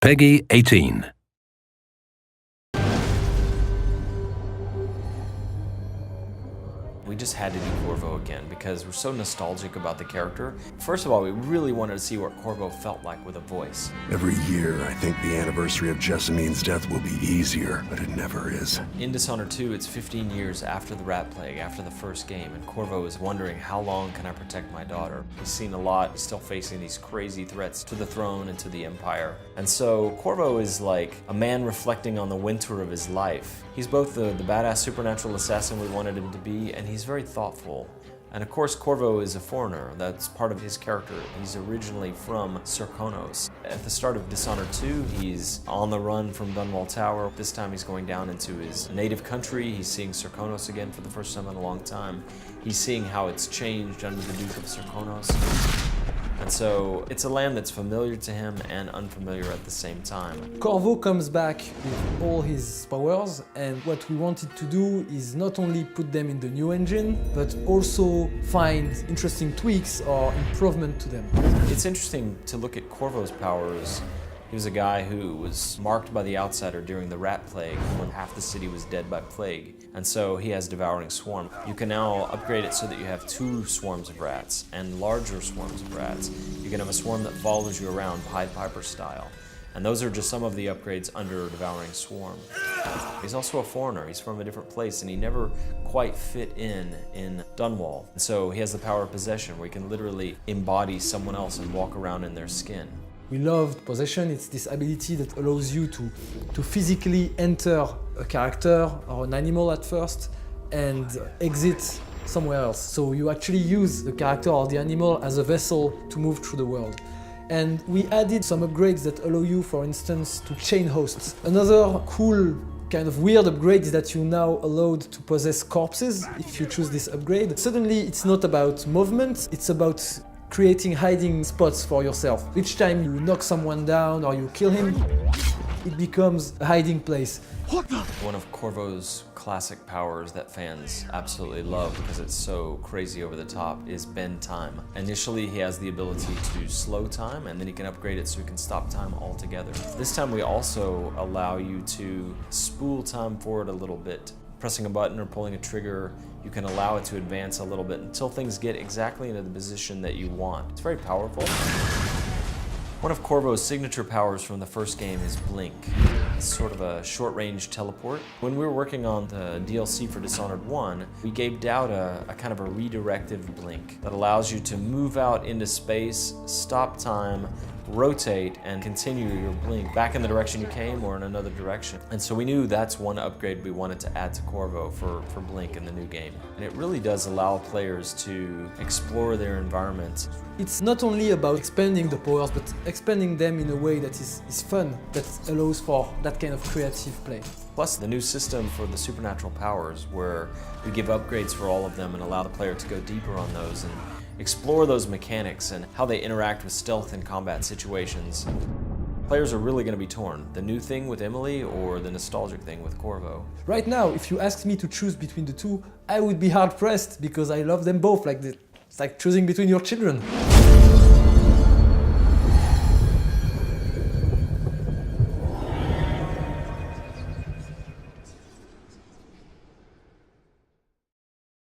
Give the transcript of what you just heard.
Peggy 18. We just had to do Corvo again because we're so nostalgic about the character. First of all, we really wanted to see what Corvo felt like with a voice. Every year, I think the anniversary of Jessamine's death will be easier, but it never is. In Dishonored 2, it's 15 years after the Rat Plague, after the first game, and Corvo is wondering, how long can I protect my daughter? He's seen a lot, he's still facing these crazy threats to the throne and to the Empire. And so Corvo is like a man reflecting on the winter of his life. He's both the badass supernatural assassin we wanted him to be, and he's very thoughtful. And of course, Corvo is a foreigner. That's part of his character. He's originally from Serkonos. At the start of Dishonored 2, he's on the run from Dunwall Tower. This time he's going down into his native country. He's seeing Serkonos again for the first time in a long time. He's seeing how it's changed under the Duke of Serkonos. And so it's a land that's familiar to him and unfamiliar at the same time. Corvo comes back with all his powers, and what we wanted to do is not only put them in the new engine, but also find interesting tweaks or improvement to them. It's interesting to look at Corvo's powers. He was a guy who was marked by the Outsider during the Rat Plague, when half the city was dead by plague. And so he has Devouring Swarm. You can now upgrade it so that you have 2 swarms of rats and larger swarms of rats. You can have a swarm that follows you around, Pied Piper style. And those are just some of the upgrades under Devouring Swarm. He's also a foreigner. He's from a different place, and he never quite fit in Dunwall. And so he has the power of possession, where he can literally embody someone else and walk around in their skin. We loved Possession. It's this ability that allows you to physically enter a character or an animal at first and exit somewhere else. So you actually use the character or the animal as a vessel to move through the world. And we added some upgrades that allow you, for instance, to chain hosts. Another cool kind of weird upgrade is that you're now allowed to possess corpses if you choose this upgrade. Suddenly it's not about movement, it's about creating hiding spots for yourself. Each time you knock someone down or you kill him, it becomes a hiding place. One of Corvo's classic powers that fans absolutely love because it's so crazy over the top is bend time. Initially, he has the ability to slow time, and then he can upgrade it so he can stop time altogether. This time we also allow you to spool time forward a little bit. Pressing a button or pulling a trigger, you can allow it to advance a little bit until things get exactly into the position that you want. It's very powerful. One of Corvo's signature powers from the first game is Blink. It's sort of a short-range teleport. When we were working on the DLC for Dishonored 1, we gave Dowd a kind of a redirective blink that allows you to move out into space, stop time, rotate, and continue your blink back in the direction you came or in another direction. And so we knew that's one upgrade we wanted to add to Corvo for Blink in the new game. And it really does allow players to explore their environment. It's not only about expanding the powers, but expanding them in a way that is fun, that allows for that kind of creative play. Plus the new system for the supernatural powers, where we give upgrades for all of them and allow the player to go deeper on those and explore those mechanics and how they interact with stealth and combat situations. Players are really going to be torn. The new thing with Emily or the nostalgic thing with Corvo. Right now, if you asked me to choose between the two, I would be hard-pressed because I love them both. It's like choosing between your children.